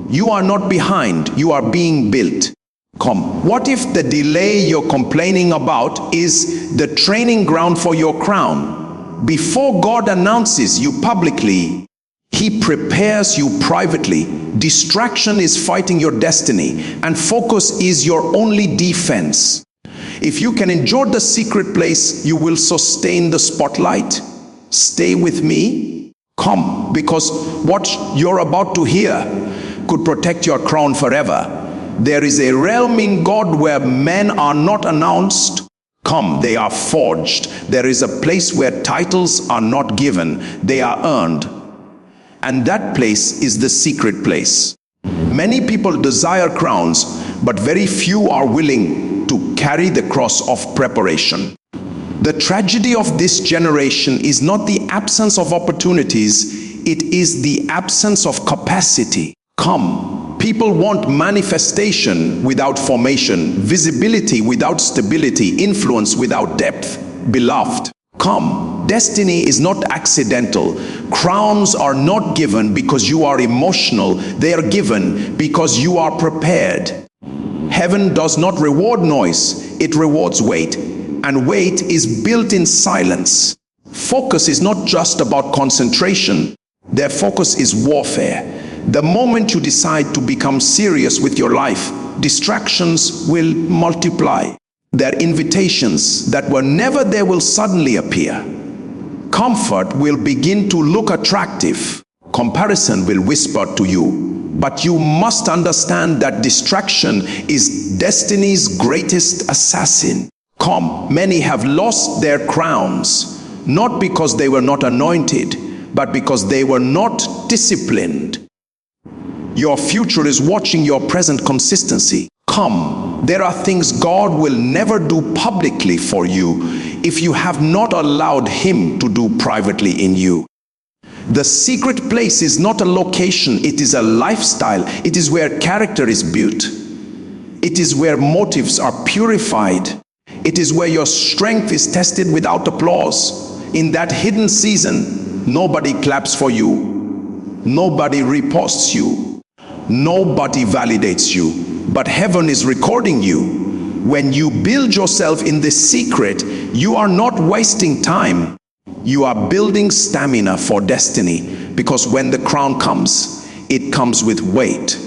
You are not behind, you are being built. Come. What if the delay you're complaining about is the training ground for your crown? Before God announces you publicly, He prepares you privately. Distraction is fighting your destiny, and focus is your only defense. If you can enjoy the secret place, you will sustain the spotlight. Stay with me. Come, because what you're about to hear could protect your crown forever. There is a realm in God where men are not announced. Come, they are forged. There is a place where titles are not given, they are earned. And that place is the secret place. Many people desire crowns, but very few are willing to carry the cross of preparation. The tragedy of this generation is not the absence of opportunities, it is the absence of capacity. Come, people want manifestation without formation, visibility without stability, influence without depth. Beloved, come, destiny is not accidental. Crowns are not given because you are emotional, they are given because you are prepared. Heaven does not reward noise, it rewards weight. And weight is built in silence. Focus is not just about concentration. Their focus is warfare. The moment you decide to become serious with your life, distractions will multiply. Their invitations that were never there will suddenly appear. Comfort will begin to look attractive. Comparison will whisper to you. But you must understand that distraction is destiny's greatest assassin. Come, many have lost their crowns, not because they were not anointed, but because they were not disciplined. Your future is watching your present consistency. Come, there are things God will never do publicly for you if you have not allowed Him to do privately in you. The secret place is not a location, it is a lifestyle. It is where character is built. It is where motives are purified. It is where your strength is tested without applause. In that hidden season, nobody claps for you. Nobody reposts you. Nobody validates you. But heaven is recording you. When you build yourself in the secret, you are not wasting time. You are building stamina for destiny, because when the crown comes, it comes with weight.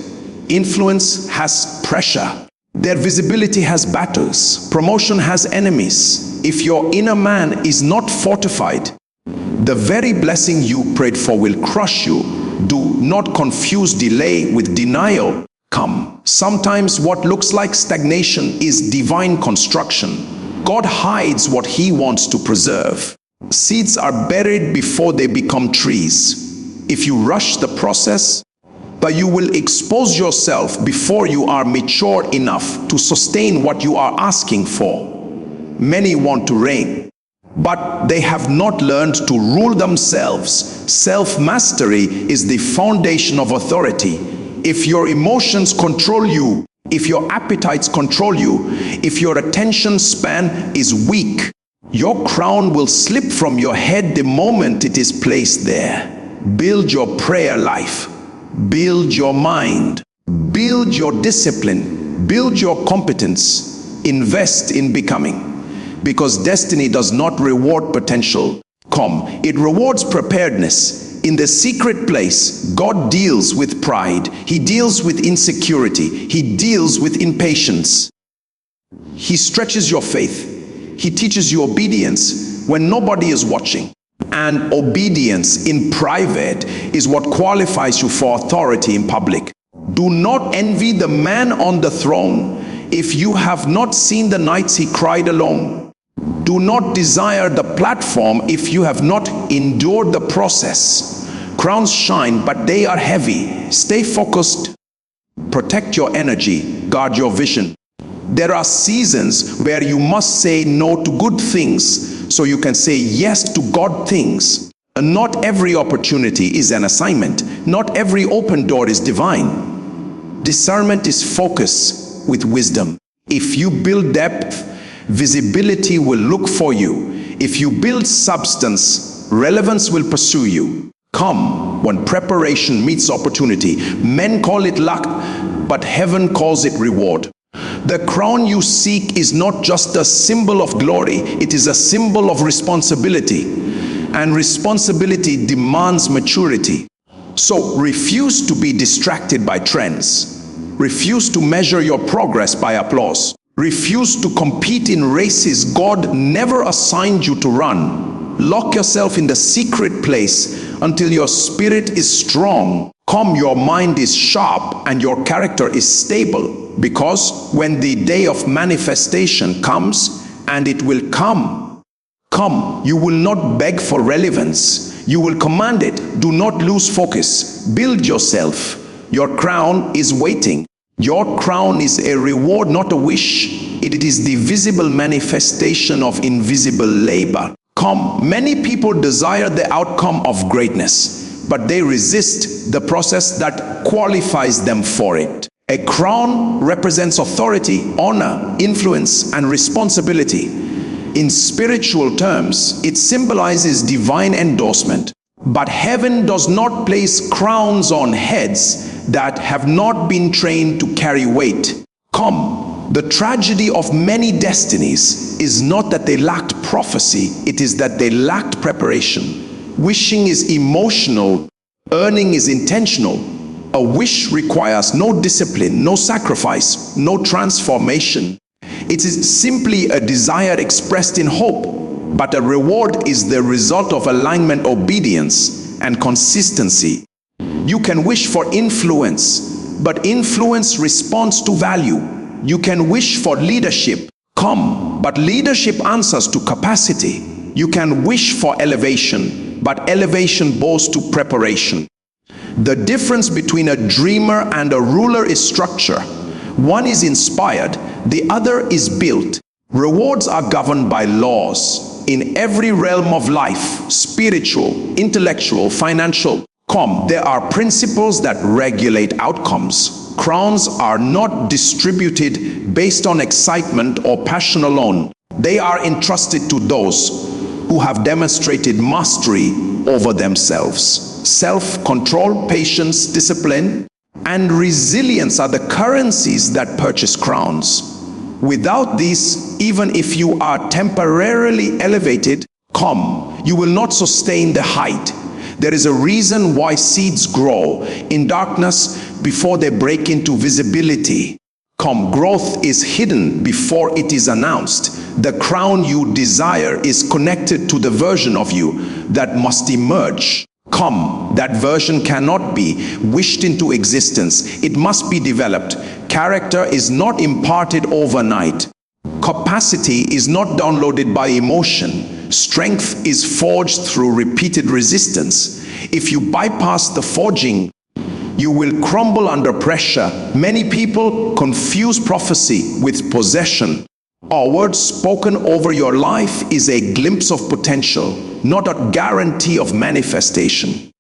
Influence has pressure. Their visibility has battles. Promotion has enemies. If your inner man is not fortified, the very blessing you prayed for will crush you. Do not confuse delay with denial. Come. Sometimes what looks like stagnation is divine construction. God hides what He wants to preserve. Seeds are buried before they become trees. If you rush the process, but you will expose yourself before you are mature enough to sustain what you are asking for. Many want to reign, but they have not learned to rule themselves. Self-mastery is the foundation of authority. If your emotions control you, if your appetites control you, if your attention span is weak, your crown will slip from your head the moment it is placed there. Build your prayer life. Build your mind. Build your discipline. Build your competence. Invest in becoming. Because destiny does not reward potential. Come, it rewards preparedness. In the secret place, God deals with pride. He deals with insecurity. He deals with impatience. He stretches your faith. He teaches you obedience when nobody is watching. And obedience in private is what qualifies you for authority in public. Do not envy the man on the throne if you have not seen the nights he cried alone. Do not desire the platform if you have not endured the process. Crowns shine, but they are heavy. Stay focused. Protect your energy. Guard your vision. There are seasons where you must say no to good things so you can say yes to God things. And not every opportunity is an assignment. Not every open door is divine. Discernment is focus with wisdom. If you build depth, visibility will look for you. If you build substance, relevance will pursue you. Come, come when preparation meets opportunity. Men call it luck, but heaven calls it reward. The crown you seek is not just a symbol of glory, it is a symbol of responsibility. And responsibility demands maturity. So refuse to be distracted by trends. Refuse to measure your progress by applause. Refuse to compete in races God never assigned you to run. Lock yourself in the secret place until your spirit is strong, calm, your mind is sharp, and your character is stable. Because when the day of manifestation comes, and it will come, you will not beg for relevance. You will command it. Do not lose focus. Build yourself. Your crown is waiting. Your crown is a reward, not a wish. It is the visible manifestation of invisible labor. Many people desire the outcome of greatness, but they resist the process that qualifies them for it. A crown represents authority, honor, influence, and responsibility. In spiritual terms, it symbolizes divine endorsement. But heaven does not place crowns on heads that have not been trained to carry weight. The tragedy of many destinies is not that they lacked prophecy, it is that they lacked preparation. Wishing is emotional, earning is intentional. A wish requires no discipline, no sacrifice, no transformation. It is simply a desire expressed in hope, but a reward is the result of alignment, obedience, and consistency. You can wish for influence, but influence responds to value. You can wish for leadership, but leadership answers to capacity. You can wish for elevation, but elevation bows to preparation. The difference between a dreamer and a ruler is structure. One is inspired, the other is built. Rewards are governed by laws in every realm of life, spiritual, intellectual, financial. There are principles that regulate outcomes. Crowns are not distributed based on excitement or passion alone. They are entrusted to those who have demonstrated mastery over themselves. Self-control, patience, discipline, and resilience are the currencies that purchase crowns. Without these, even if you are temporarily elevated, you will not sustain the height. There is a reason why seeds grow in darkness before they break into visibility. Growth is hidden before it is announced. The crown you desire is connected to the version of you that must emerge. That version cannot be wished into existence. It must be developed. Character is not imparted overnight. Capacity is not downloaded by emotion. Strength is forged through repeated resistance. If you bypass the forging, you will crumble under pressure. Many people confuse prophecy with possession. A word spoken over your life is a glimpse of potential, not a guarantee of manifestation.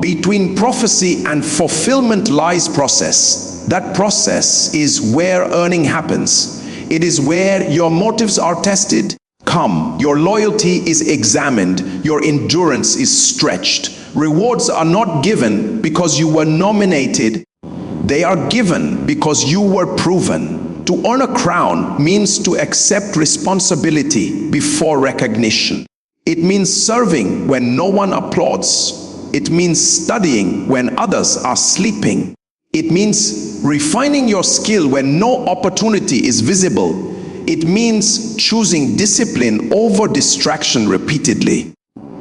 Between prophecy and fulfillment lies process. That process is where earning happens. It is where your motives are tested. Your loyalty is examined. Your endurance is stretched. Rewards are not given because you were nominated. They are given because you were proven. To earn a crown means to accept responsibility before recognition. It means serving when no one applauds. It means studying when others are sleeping. It means refining your skill when no opportunity is visible. It means choosing discipline over distraction repeatedly.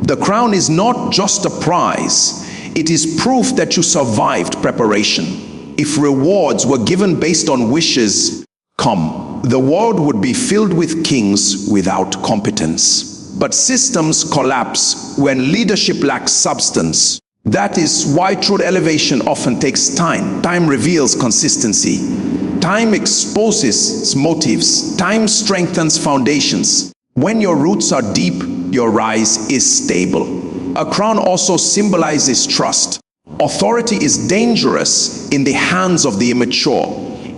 The crown is not just a prize. It is proof that you survived preparation. If rewards were given based on wishes, the world would be filled with kings without competence. But systems collapse when leadership lacks substance. That is why true elevation often takes time. Time reveals consistency. Time exposes motives. Time strengthens foundations. When your roots are deep, your rise is stable. A crown also symbolizes trust. Authority is dangerous in the hands of the immature.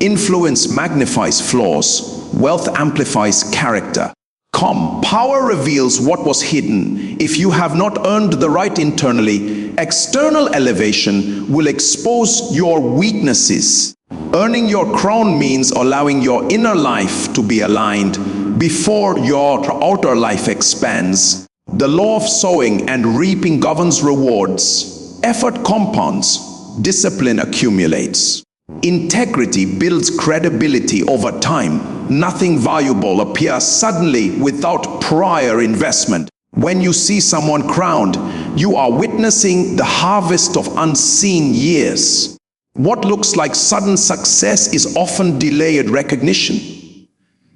Influence magnifies flaws. Wealth amplifies character. Power reveals what was hidden. If you have not earned the right internally, External elevation will expose your weaknesses. Earning your crown means allowing your inner life to be aligned before your outer life expands. The law of sowing and reaping governs rewards. Effort compounds, discipline accumulates. Integrity builds credibility over time. Nothing valuable appears suddenly without prior investment. When you see someone crowned, you are witnessing the harvest of unseen years. What looks like sudden success is often delayed recognition.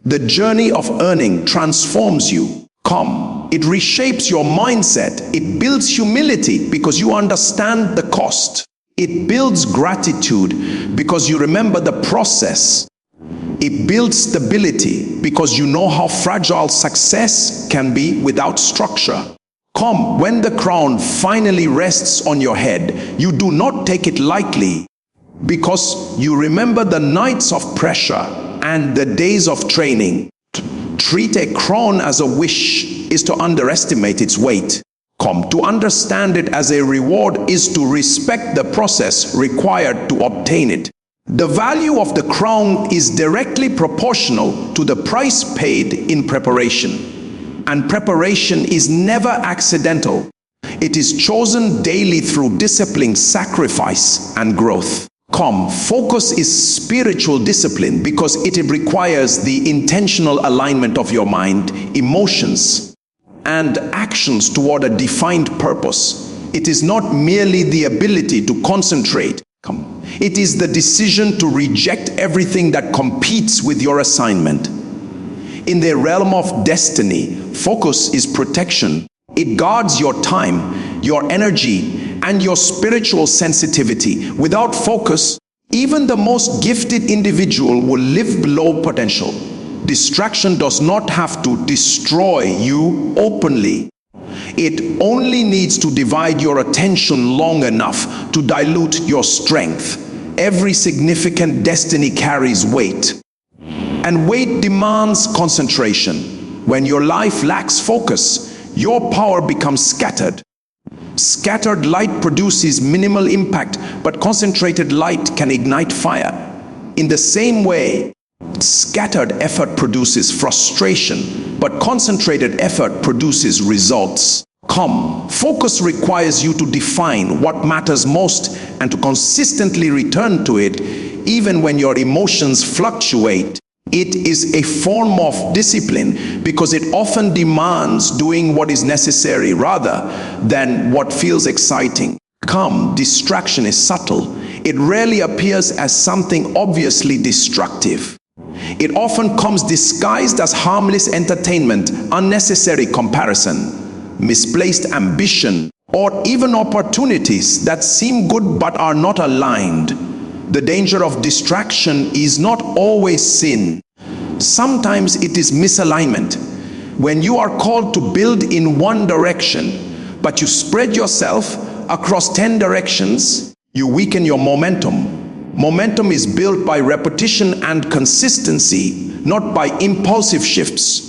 The journey of earning transforms you. It reshapes your mindset. It builds humility because you understand the cost. It builds gratitude because you remember the process. It builds stability because you know how fragile success can be without structure. When the crown finally rests on your head, you do not take it lightly because you remember the nights of pressure and the days of training. Treat a crown as a wish is to underestimate its weight. To understand it as a reward is to respect the process required to obtain it. The value of the crown is directly proportional to the price paid in preparation. And preparation is never accidental. It is chosen daily through discipline, sacrifice, and growth. Focus is spiritual discipline because it requires the intentional alignment of your mind, emotions, and actions toward a defined purpose. It is not merely the ability to concentrate. It is the decision to reject everything that competes with your assignment. In the realm of destiny, focus is protection. It guards your time, your energy, and your spiritual sensitivity. Without focus, even the most gifted individual will live below potential. Distraction does not have to destroy you openly. It only needs to divide your attention long enough to dilute your strength. Every significant destiny carries weight, and weight demands concentration. When your life lacks focus, your power becomes scattered. Scattered light produces minimal impact, but concentrated light can ignite fire. In the same way, scattered effort produces frustration, but concentrated effort produces results. Focus requires you to define what matters most and to consistently return to it, even when your emotions fluctuate. It is a form of discipline because it often demands doing what is necessary rather than what feels exciting. Distraction is subtle. It rarely appears as something obviously destructive. It often comes disguised as harmless entertainment, unnecessary comparison, misplaced ambition, or even opportunities that seem good but are not aligned. The danger of distraction is not always sin. Sometimes it is misalignment. When you are called to build in one direction, but you spread yourself across 10 directions, you weaken your momentum. Momentum is built by repetition and consistency, not by impulsive shifts.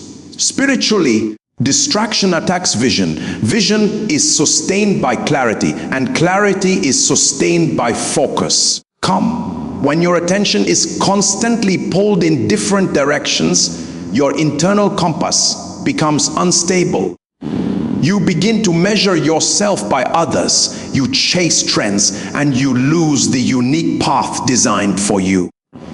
Spiritually, distraction attacks vision. Vision is sustained by clarity, and clarity is sustained by focus. When your attention is constantly pulled in different directions, your internal compass becomes unstable. You begin to measure yourself by others, you chase trends, and you lose the unique path designed for you.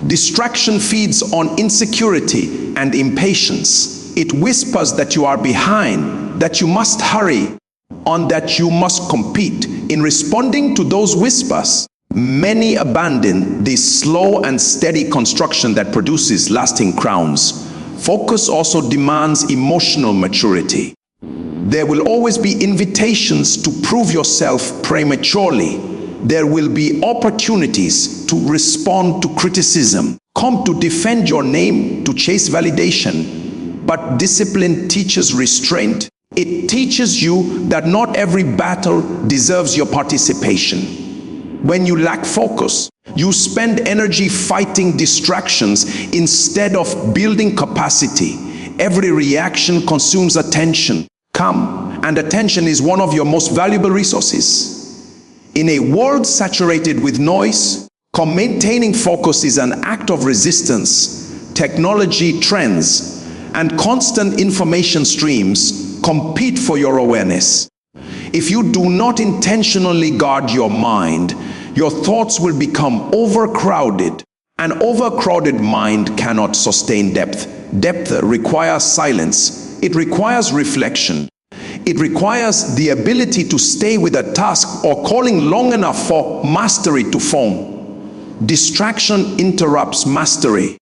Distraction feeds on insecurity and impatience. It whispers that you are behind, that you must hurry, and that you must compete. In responding to those whispers, many abandon the slow and steady construction that produces lasting crowns. Focus also demands emotional maturity. There will always be invitations to prove yourself prematurely. There will be opportunities to respond to criticism. To defend your name, to chase validation. But discipline teaches restraint. It teaches you that not every battle deserves your participation. When you lack focus, you spend energy fighting distractions instead of building capacity. Every reaction consumes attention. And attention is one of your most valuable resources. In a world saturated with noise, maintaining focus is an act of resistance. Technology trends and constant information streams compete for your awareness. If you do not intentionally guard your mind, your thoughts will become overcrowded. An overcrowded mind cannot sustain depth. Depth requires silence. It requires reflection. It requires the ability to stay with a task or calling long enough for mastery to form. Distraction interrupts mastery.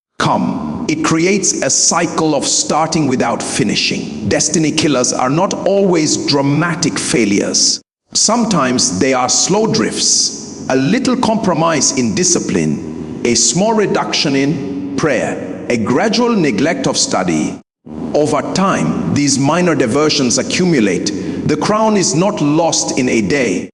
It creates a cycle of starting without finishing. Destiny killers are not always dramatic failures. Sometimes they are slow drifts, a little compromise in discipline, a small reduction in prayer, a gradual neglect of study. Over time, these minor diversions accumulate. The crown is not lost in a day.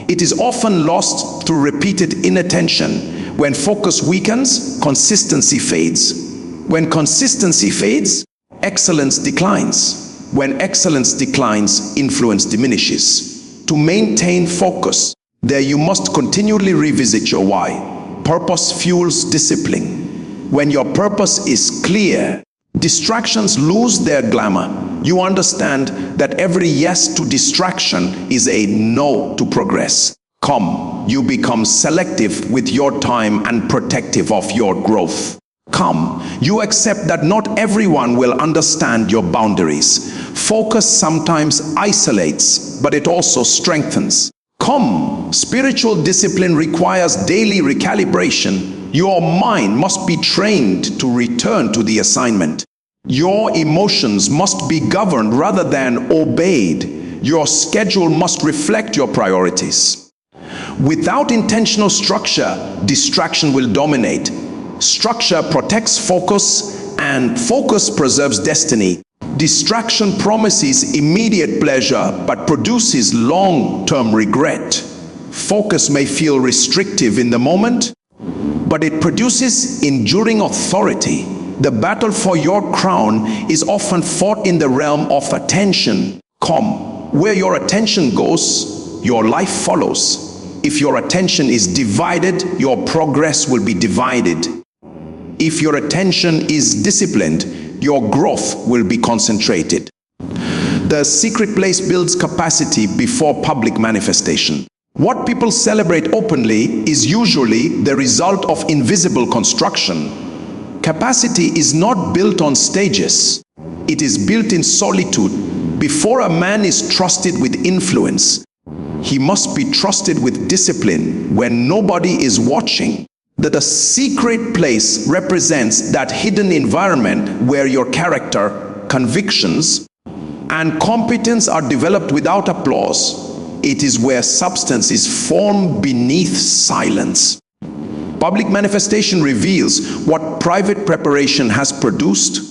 It is often lost through repeated inattention. When focus weakens, consistency fades. When consistency fades, excellence declines. When excellence declines, influence diminishes. To maintain focus, there you must continually revisit your why. Purpose fuels discipline. When your purpose is clear, distractions lose their glamour. You understand that every yes to distraction is a no to progress. You become selective with your time and protective of your growth. You accept that not everyone will understand your boundaries. Focus sometimes isolates, but it also strengthens. Spiritual discipline requires daily recalibration. Your mind must be trained to return to the assignment. Your emotions must be governed rather than obeyed. Your schedule must reflect your priorities. Without intentional structure, distraction will dominate. Structure protects focus, and focus preserves destiny. Distraction promises immediate pleasure, but produces long-term regret. Focus may feel restrictive in the moment, but it produces enduring authority. The battle for your crown is often fought in the realm of attention. Where your attention goes, your life follows. If your attention is divided, your progress will be divided. If your attention is disciplined, your growth will be concentrated. The secret place builds capacity before public manifestation. What people celebrate openly is usually the result of invisible construction. Capacity is not built on stages. It is built in solitude. Before a man is trusted with influence, he must be trusted with discipline when nobody is watching. That the secret place represents that hidden environment where your character, convictions, and competence are developed without applause. It is where substance is formed beneath silence. Public manifestation reveals what private preparation has produced.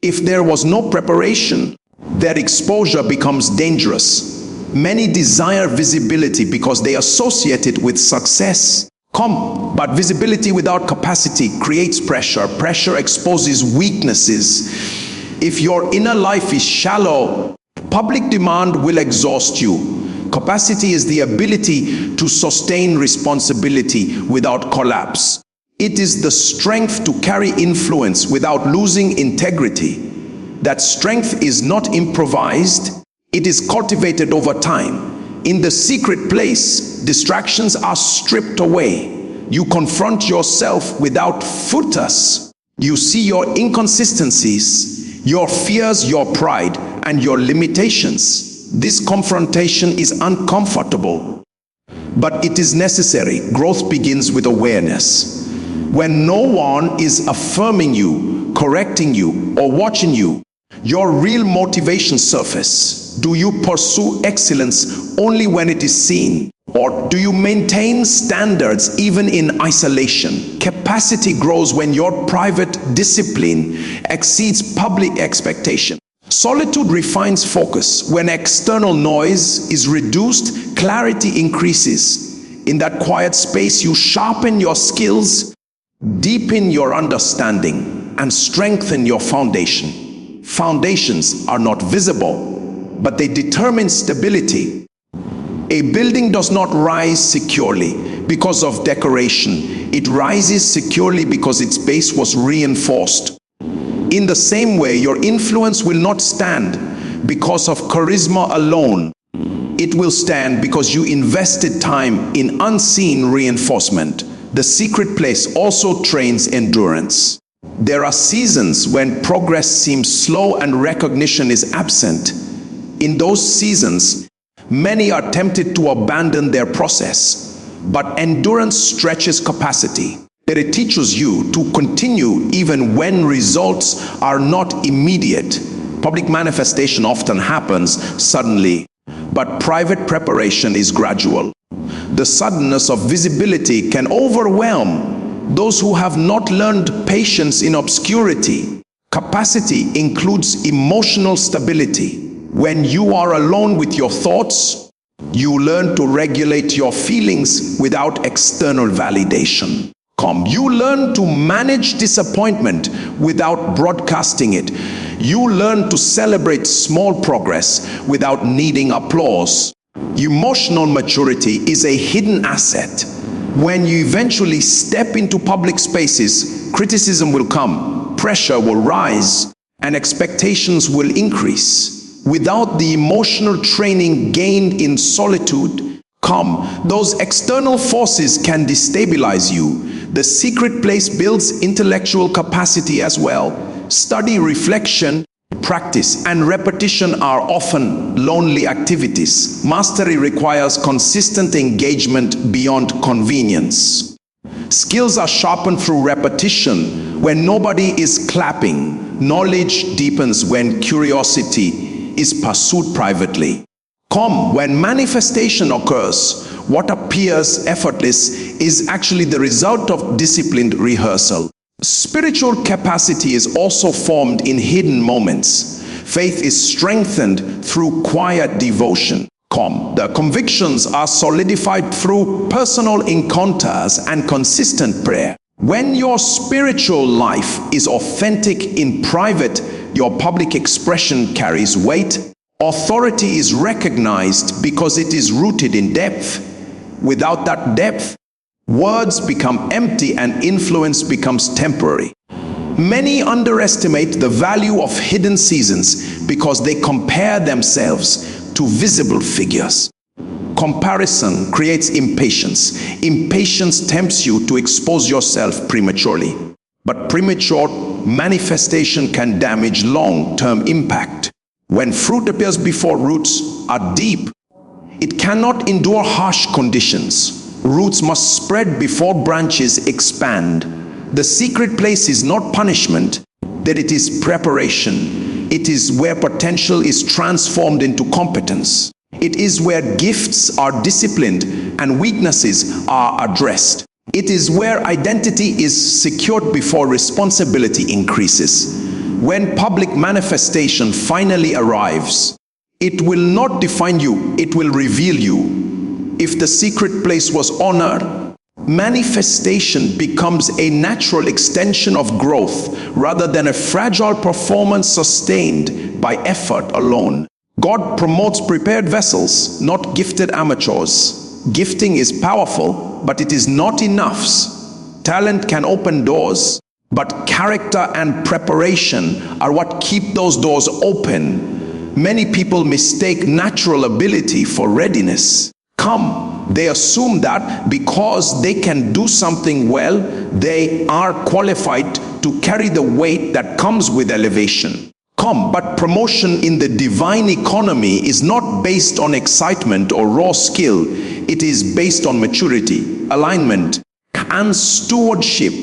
If there was no preparation, their exposure becomes dangerous. Many desire visibility because they associate it with success. But visibility without capacity creates pressure. Pressure exposes weaknesses. If your inner life is shallow, public demand will exhaust you. Capacity is the ability to sustain responsibility without collapse. It is the strength to carry influence without losing integrity. That strength is not improvised. It is cultivated over time. In the secret place, distractions are stripped away. You confront yourself without footers. You see your inconsistencies, your fears, your pride, and your limitations. This confrontation is uncomfortable, but it is necessary. Growth begins with awareness. When no one is affirming you, correcting you, or watching you, your real motivation surfaces. Do you pursue excellence only when it is seen? Or do you maintain standards even in isolation? Capacity grows when your private discipline exceeds public expectation. Solitude refines focus. When external noise is reduced, clarity increases. In that quiet space, you sharpen your skills, deepen your understanding, and strengthen your foundation. Foundations are not visible, but they determine stability. A building does not rise securely because of decoration. It rises securely because its base was reinforced. In the same way, your influence will not stand because of charisma alone. It will stand because you invested time in unseen reinforcement. The secret place also trains endurance. There are seasons when progress seems slow and recognition is absent. In those seasons, many are tempted to abandon their process, but endurance stretches capacity. That it teaches you to continue even when results are not immediate. Public manifestation often happens suddenly, but private preparation is gradual. The suddenness of visibility can overwhelm those who have not learned patience in obscurity. Capacity includes emotional stability. When you are alone with your thoughts, you learn to regulate your feelings without external validation. You learn to manage disappointment without broadcasting it. You learn to celebrate small progress without needing applause. Emotional maturity is a hidden asset. When you eventually step into public spaces, criticism will come, pressure will rise, and expectations will increase. Without the emotional training gained in solitude, those external forces can destabilize you. The secret place builds intellectual capacity as well. Study, reflection, practice, and repetition are often lonely activities. Mastery requires consistent engagement beyond convenience. Skills are sharpened through repetition when nobody is clapping. Knowledge deepens when curiosity is pursued privately. When manifestation occurs, what appears effortless is actually the result of disciplined rehearsal. Spiritual capacity is also formed in hidden moments. Faith is strengthened through quiet devotion. The convictions are solidified through personal encounters and consistent prayer. When your spiritual life is authentic in private, your public expression carries weight. Authority is recognized because it is rooted in depth. Without that depth, words become empty and influence becomes temporary. Many underestimate the value of hidden seasons because they compare themselves to visible figures. Comparison creates impatience. Impatience tempts you to expose yourself prematurely. But premature manifestation can damage long-term impact. When fruit appears before roots are deep, it cannot endure harsh conditions. Roots must spread before branches expand. The secret place is not punishment, that it is preparation. It is where potential is transformed into competence. It is where gifts are disciplined and weaknesses are addressed. It is where identity is secured before responsibility increases. When public manifestation finally arrives, it will not define you, it will reveal you. If the secret place was honored, manifestation becomes a natural extension of growth rather than a fragile performance sustained by effort alone. God promotes prepared vessels, not gifted amateurs. Gifting is powerful, but it is not enough. Talent can open doors, but character and preparation are what keep those doors open. Many people mistake natural ability for readiness. They assume that because they can do something well, they are qualified to carry the weight that comes with elevation. But promotion in the divine economy is not based on excitement or raw skill. It is based on maturity, alignment, and stewardship.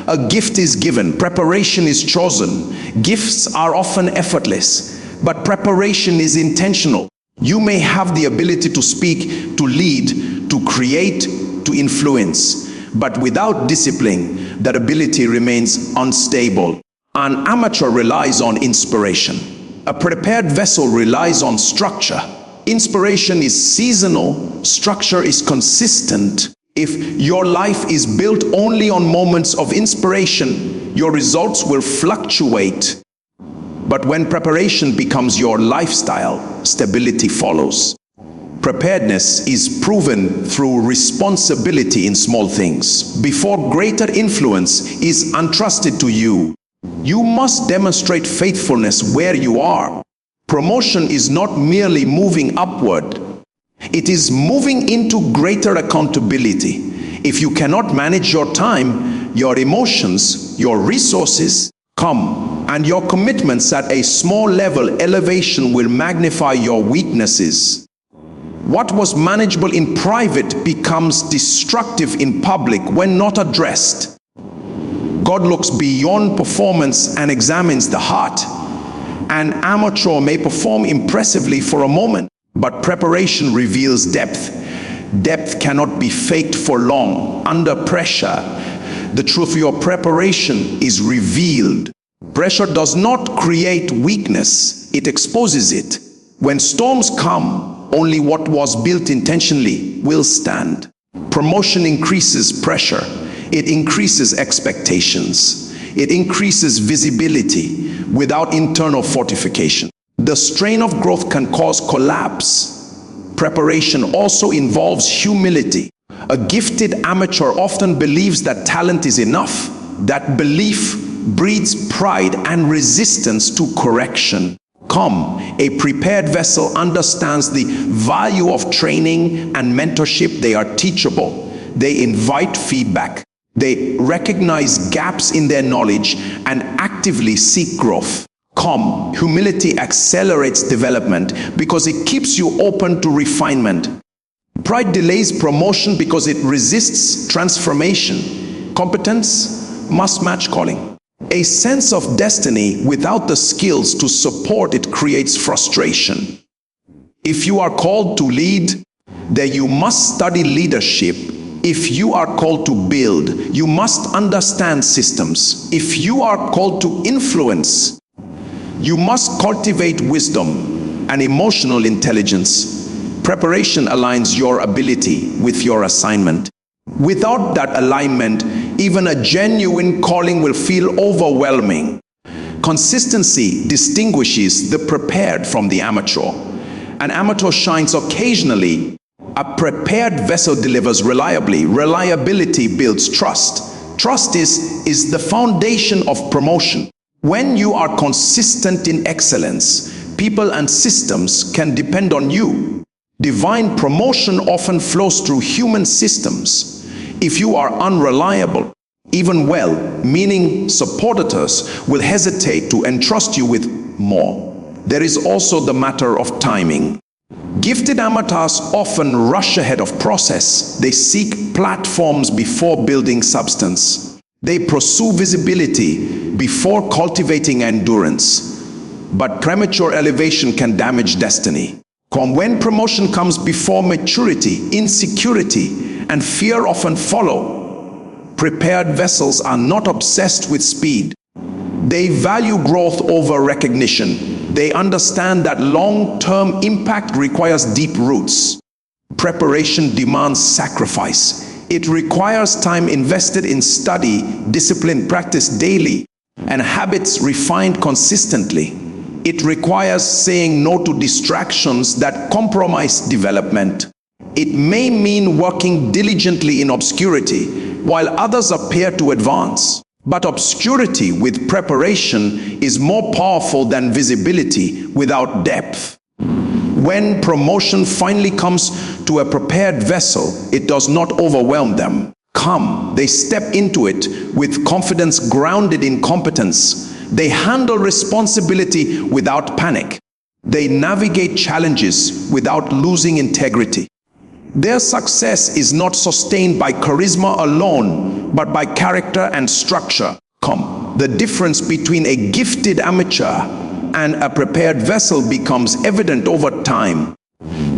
A gift is given, preparation is chosen. Gifts are often effortless, but preparation is intentional. You may have the ability to speak, to lead, to create, to influence, but without discipline, that ability remains unstable. An amateur relies on inspiration. A prepared vessel relies on structure. Inspiration is seasonal, structure is consistent. If your life is built only on moments of inspiration, your results will fluctuate. But when preparation becomes your lifestyle, stability follows. Preparedness is proven through responsibility in small things. Before greater influence is entrusted to you, you must demonstrate faithfulness where you are. Promotion is not merely moving upward. It is moving into greater accountability. If you cannot manage your time, your emotions, your resources, and your commitments at a small level, elevation will magnify your weaknesses. What was manageable in private becomes destructive in public when not addressed. God looks beyond performance and examines the heart. An amateur may perform impressively for a moment, but preparation reveals depth. Depth cannot be faked for long. Under pressure, the truth of your preparation is revealed. Pressure does not create weakness, it exposes it. When storms come, only what was built intentionally will stand. Promotion increases pressure. It increases expectations. It increases visibility without internal fortification. The strain of growth can cause collapse. Preparation also involves humility. A gifted amateur often believes that talent is enough. That belief breeds pride and resistance to correction. A prepared vessel understands the value of training and mentorship. They are teachable. They invite feedback. They recognize gaps in their knowledge and actively seek growth. Humility accelerates development because it keeps you open to refinement. Pride delays promotion because it resists transformation. Competence must match calling. A sense of destiny without the skills to support it creates frustration. If you are called to lead, then you must study leadership. If you are called to build, you must understand systems. If you are called to influence, you must cultivate wisdom and emotional intelligence. Preparation aligns your ability with your assignment. Without that alignment, even a genuine calling will feel overwhelming. Consistency distinguishes the prepared from the amateur. An amateur shines occasionally. A prepared vessel delivers reliably. Reliability builds trust. Trust is the foundation of promotion. When you are consistent in excellence, people and systems can depend on you. Divine promotion often flows through human systems. If you are unreliable, even well-meaning supporters will hesitate to entrust you with more. There is also the matter of timing. Gifted amateurs often rush ahead of process. They seek platforms before building substance. They pursue visibility before cultivating endurance. But premature elevation can damage destiny. When promotion comes before maturity, insecurity and fear often follow. Prepared vessels are not obsessed with speed. They value growth over recognition. They understand that long-term impact requires deep roots. Preparation demands sacrifice. It requires time invested in study, discipline practiced daily, and habits refined consistently. It requires saying no to distractions that compromise development. It may mean working diligently in obscurity while others appear to advance. But obscurity with preparation is more powerful than visibility without depth. When promotion finally comes to a prepared vessel, it does not overwhelm them. They step into it with confidence grounded in competence. They handle responsibility without panic. They navigate challenges without losing integrity. Their success is not sustained by charisma alone, but by character and structure. The difference between a gifted amateur and a prepared vessel becomes evident over time,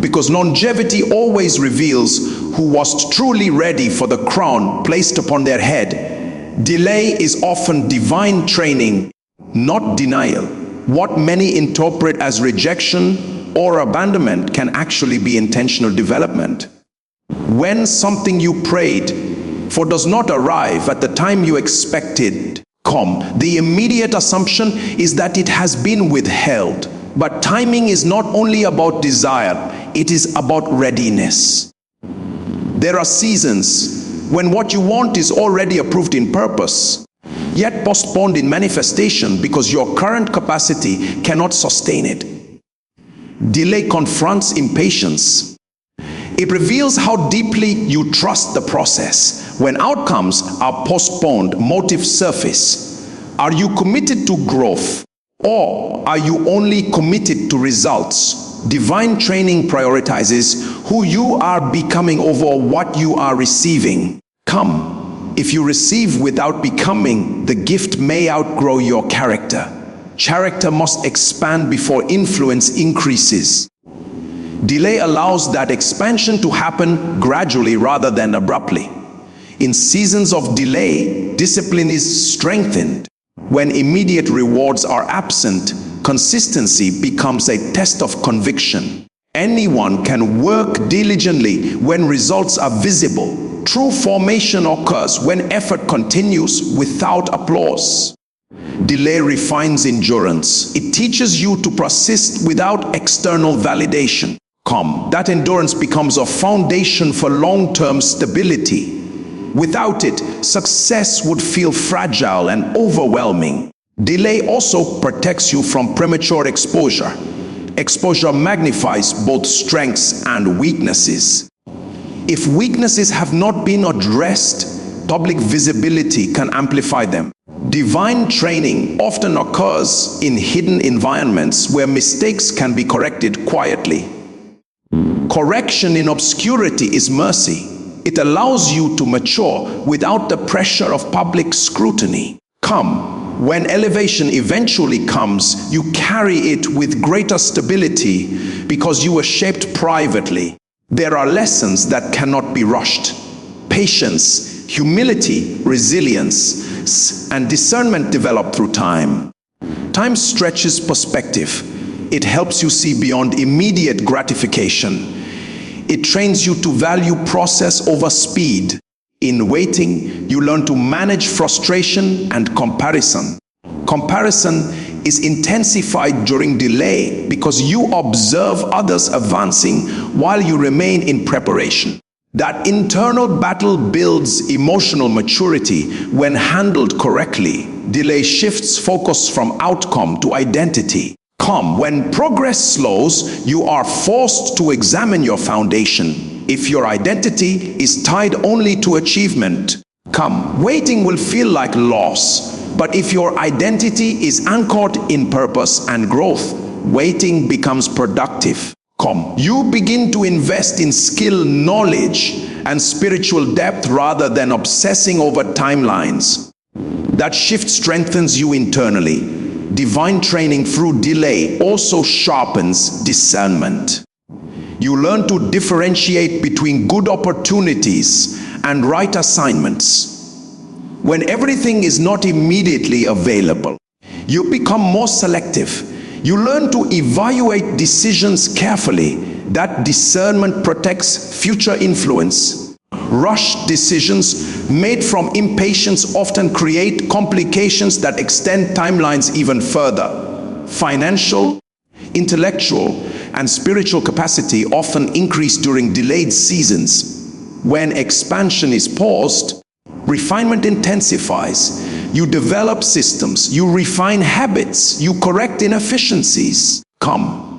because longevity always reveals who was truly ready for the crown placed upon their head. Delay is often divine training, not denial. What many interpret as rejection or abandonment can actually be intentional development. When something you prayed for does not arrive at the time you expected, the immediate assumption is that it has been withheld. But timing is not only about desire, it is about readiness. There are seasons when what you want is already approved in purpose, yet postponed in manifestation because your current capacity cannot sustain it. Delay confronts impatience. It reveals how deeply you trust the process. When outcomes are postponed, motives surface. Are you committed to growth, or are you only committed to results? Divine training prioritizes who you are becoming over what you are receiving. Come, if you receive without becoming, the gift may outgrow your character. Character must expand before influence increases. Delay allows that expansion to happen gradually rather than abruptly. In seasons of delay, discipline is strengthened. When immediate rewards are absent, consistency becomes a test of conviction. Anyone can work diligently when results are visible. True formation occurs when effort continues without applause. Delay refines endurance. It teaches you to persist without external validation. That endurance becomes a foundation for long-term stability. Without it, success would feel fragile and overwhelming. Delay also protects you from premature exposure. Exposure magnifies both strengths and weaknesses. If weaknesses have not been addressed, public visibility can amplify them. Divine training often occurs in hidden environments where mistakes can be corrected quietly. Correction in obscurity is mercy. It allows you to mature without the pressure of public scrutiny. When elevation eventually comes, you carry it with greater stability because you were shaped privately. There are lessons that cannot be rushed. Patience, humility, resilience, and discernment develop through time. Time stretches perspective. It helps you see beyond immediate gratification. It trains you to value process over speed. In waiting, you learn to manage frustration and comparison. Comparison is intensified during delay because you observe others advancing while you remain in preparation. That internal battle builds emotional maturity when handled correctly. Delay shifts focus from outcome to identity. When progress slows, you are forced to examine your foundation. If your identity is tied only to achievement, waiting will feel like loss. But if your identity is anchored in purpose and growth, waiting becomes productive. You begin to invest in skill, knowledge, and spiritual depth rather than obsessing over timelines. That shift strengthens you internally. Divine training through delay also sharpens discernment. You learn to differentiate between good opportunities and right assignments. When everything is not immediately available, you become more selective. You learn to evaluate decisions carefully. That discernment protects future influence. Rushed decisions made from impatience often create complications that extend timelines even further. Financial, intellectual, and spiritual capacity often increase during delayed seasons. When expansion is paused, refinement intensifies. You develop systems, you refine habits, you correct inefficiencies.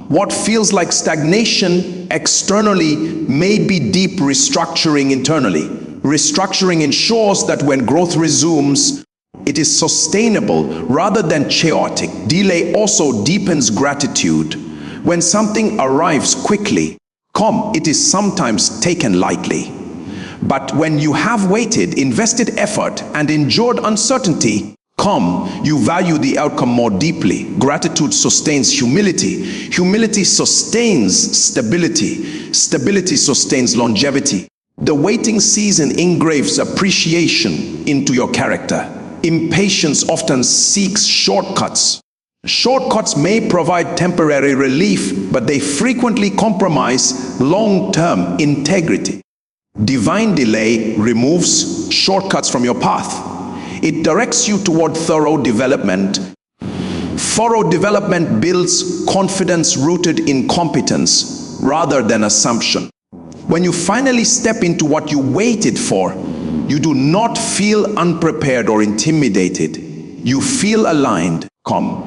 What feels like stagnation externally may be deep restructuring internally. Restructuring ensures that when growth resumes, it is sustainable rather than chaotic. Delay also deepens gratitude. When something arrives quickly, it is sometimes taken lightly. But when you have waited, invested effort, and endured uncertainty, you value the outcome more deeply. Gratitude sustains humility. Humility sustains stability. Stability sustains longevity. The waiting season engraves appreciation into your character. Impatience often seeks shortcuts. Shortcuts may provide temporary relief, but they frequently compromise long-term integrity. Divine delay removes shortcuts from your path. It directs you toward thorough development. Thorough development builds confidence rooted in competence rather than assumption. When you finally step into what you waited for, you do not feel unprepared or intimidated. You feel aligned.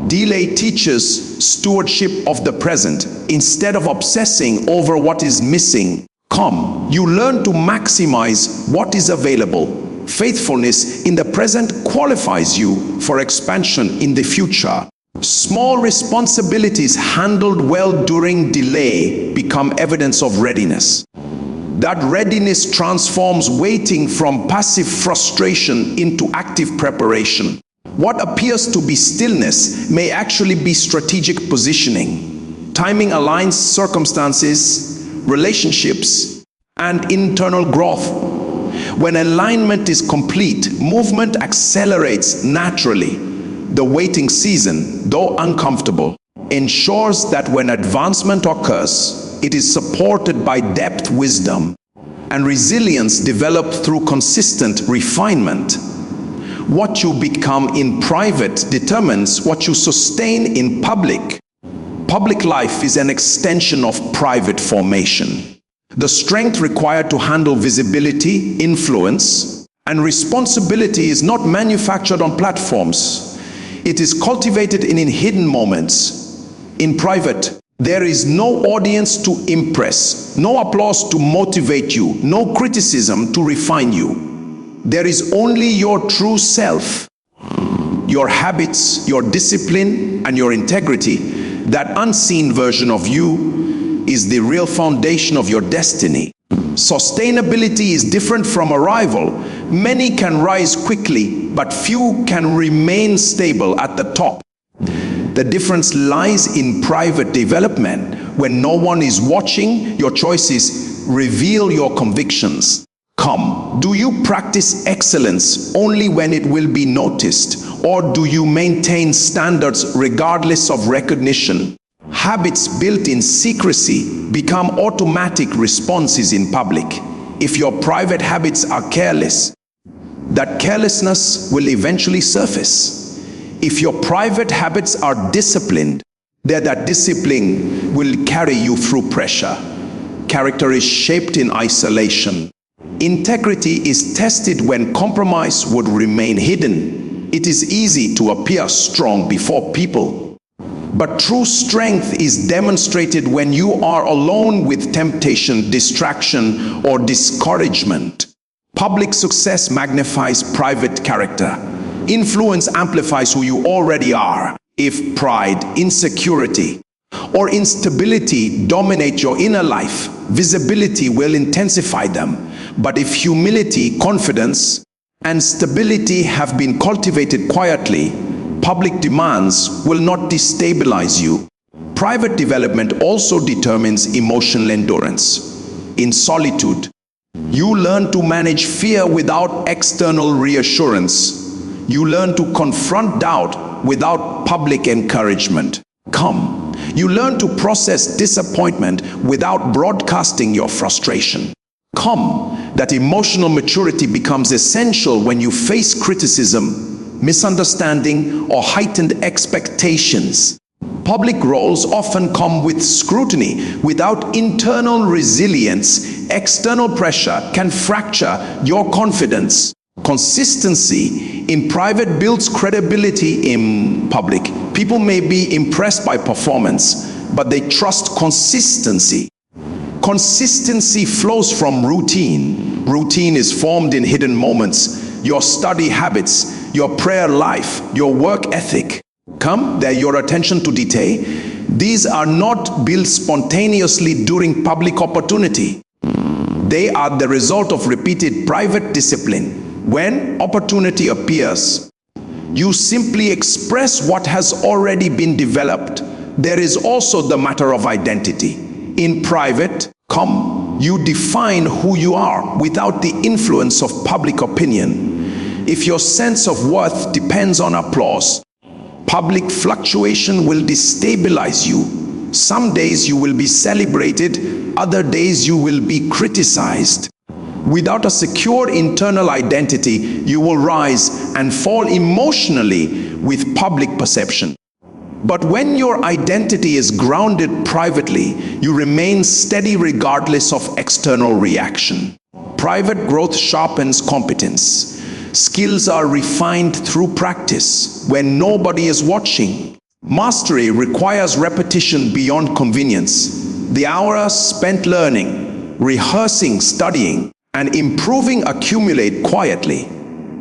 Delay teaches stewardship of the present instead of obsessing over what is missing. You learn to maximize what is available. Faithfulness in the present qualifies you for expansion in the future. Small responsibilities handled well during delay become evidence of readiness. That readiness transforms waiting from passive frustration into active preparation. What appears to be stillness may actually be strategic positioning. Timing aligns circumstances, relationships, and internal growth. When alignment is complete, movement accelerates naturally. The waiting season, though uncomfortable, ensures that when advancement occurs, it is supported by depth, wisdom, and resilience developed through consistent refinement. What you become in private determines what you sustain in public. Public life is an extension of private formation. The strength required to handle visibility, influence, and responsibility is not manufactured on platforms. It is cultivated in hidden moments. In private, there is no audience to impress, no applause to motivate you, no criticism to refine you. There is only your true self, your habits, your discipline, and your integrity. That unseen version of you is the real foundation of your destiny. Sustainability is different from arrival. Many can rise quickly, but few can remain stable at the top. The difference lies in private development. When no one is watching, your choices reveal your convictions. Do you practice excellence only when it will be noticed, or do you maintain standards regardless of recognition? Habits built in secrecy become automatic responses in public. If your private habits are careless, that carelessness will eventually surface. If your private habits are disciplined, that discipline will carry you through pressure. Character is shaped in isolation. Integrity is tested when compromise would remain hidden. It is easy to appear strong before people, but true strength is demonstrated when you are alone with temptation, distraction, or discouragement. Public success magnifies private character. Influence amplifies who you already are. If pride, insecurity, or instability dominate your inner life, visibility will intensify them. But if humility, confidence, and stability have been cultivated quietly, public demands will not destabilize you. Private development also determines emotional endurance. In solitude, you learn to manage fear without external reassurance. You learn to confront doubt without public encouragement. You learn to process disappointment without broadcasting your frustration. That emotional maturity becomes essential when you face criticism, misunderstanding, or heightened expectations. Public roles often come with scrutiny. Without internal resilience, external pressure can fracture your confidence. Consistency in private builds credibility in public. People may be impressed by performance, but they trust consistency. Consistency flows from routine. Routine is formed in hidden moments. Your study habits, your prayer life, your work ethic. They're your attention to detail. These are not built spontaneously during public opportunity. They are the result of repeated private discipline. When opportunity appears, you simply express what has already been developed. There is also the matter of identity. In private, you define who you are without the influence of public opinion. If your sense of worth depends on applause, public fluctuation will destabilize you. Some days you will be celebrated, other days you will be criticized. Without a secure internal identity, you will rise and fall emotionally with public perception. But when your identity is grounded privately, you remain steady regardless of external reaction. Private growth sharpens competence. Skills are refined through practice when nobody is watching. Mastery requires repetition beyond convenience. The hours spent learning, rehearsing, studying, and improving accumulate quietly.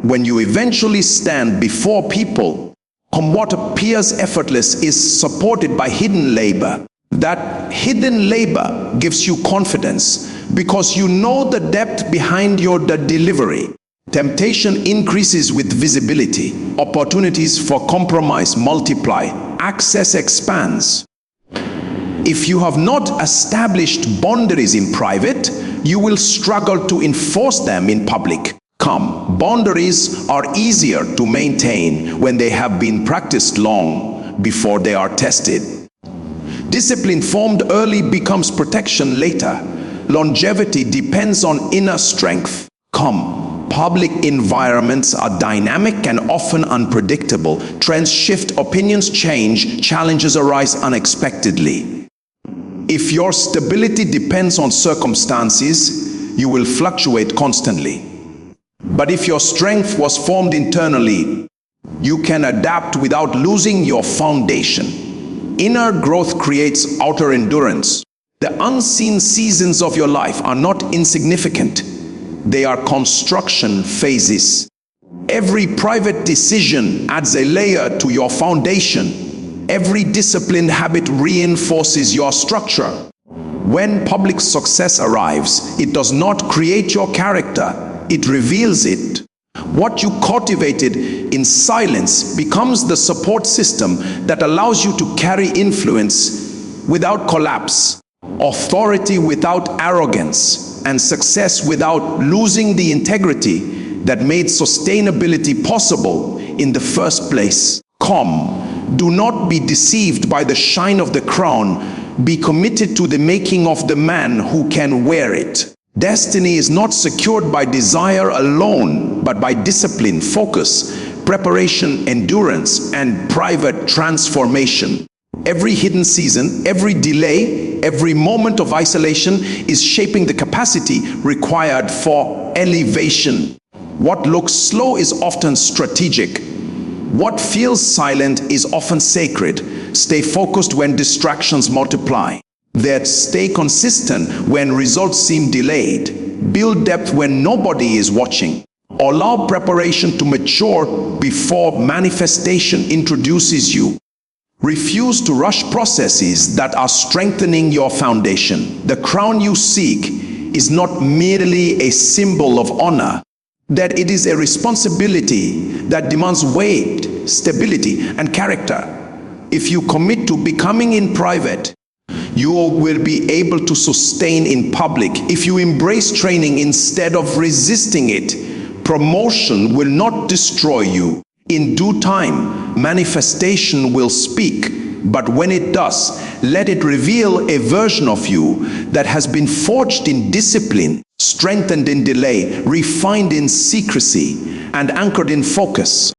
When you eventually stand before people, what appears effortless is supported by hidden labor. That hidden labor gives you confidence because you know the depth behind your delivery. Temptation increases with visibility. Opportunities for compromise multiply. Access expands. If you have not established boundaries in private, you will struggle to enforce them in public. Boundaries are easier to maintain when they have been practiced long before they are tested. Discipline formed early becomes protection later. Longevity depends on inner strength. Public environments are dynamic and often unpredictable. Trends shift, opinions change, challenges arise unexpectedly. If your stability depends on circumstances, you will fluctuate constantly. But if your strength was formed internally, you can adapt without losing your foundation. Inner growth creates outer endurance. The unseen seasons of your life are not insignificant. They are construction phases. Every private decision adds a layer to your foundation. Every disciplined habit reinforces your structure. When public success arrives, it does not create your character. It reveals it. What you cultivated in silence becomes the support system that allows you to carry influence without collapse, authority without arrogance, and success without losing the integrity that made sustainability possible in the first place. Do not be deceived by the shine of the crown. Be committed to the making of the man who can wear it. Destiny is not secured by desire alone, but by discipline, focus, preparation, endurance, and private transformation. Every hidden season, every delay, every moment of isolation is shaping the capacity required for elevation. What looks slow is often strategic. What feels silent is often sacred. Stay focused when distractions multiply. Stay consistent when results seem delayed. Build depth when nobody is watching. Allow preparation to mature before manifestation introduces you. Refuse to rush processes that are strengthening your foundation. The crown you seek is not merely a symbol of honor, that it is a responsibility that demands weight, stability, and character. If you commit to becoming in private, you will be able to sustain in public. If you embrace training instead of resisting it, promotion will not destroy you. In due time, manifestation will speak, but when it does, let it reveal a version of you that has been forged in discipline, strengthened in delay, refined in secrecy, and anchored in focus.